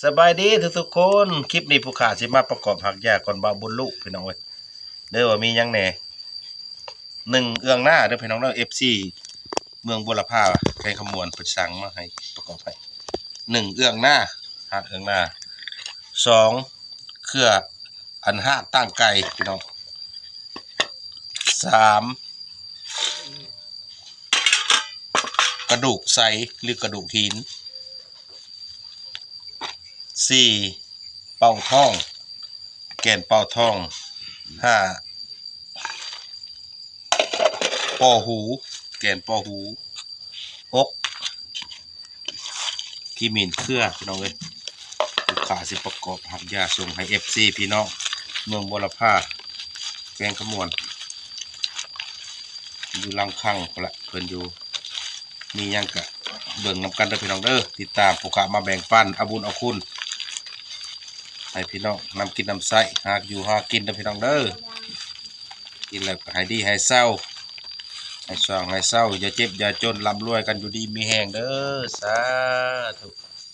สบายดีทุกๆคนคลิปนี้ผู้ขาสิมาประกอบหักยาก่อนบ่าวบุญลูกพี่น้องเอ้ยเด้อว่ามีหยังแหน่1เอื้องหน้าเด้อพี่น้องเด้อ FC เมืองบุรพาใครขมวนเพิ่นสั่งมาให้ประกอบให้1เอื้องหน้าหักเอื้องหน้า2เครืออัน5ตั้งไก่พี่น้อง3กระดูกใสหรือกระดูกหิน4เป่าท้องแกนเป่าท้อง5ปอหูแกนปอหู6ขีมินเครือพี่น้องเอ้ยลูกค้าสิประกอบหักยาส่งให้ FC พี่น้องเมืองบุรพาแกงขมวนอยู่ลังคังพุ่นละเพิ่นอยู่มีหยังกะเบิ่งนำกันเด้อพี่น้องเด้อติดตามผู้ค้ามาแบ่งปันเอาบุญเอาคุณให้พี่น้องนำกินนำใช้หากอยู่หากินเด้อพี่น้องเด้อกินแล้วก็ให้ดีให้เศร้าให้สว่างให้เศร้าอย่าเจ็บอย่าจนร่ำรวยกันอยู่ดีมีแห้งเด้อสาธุ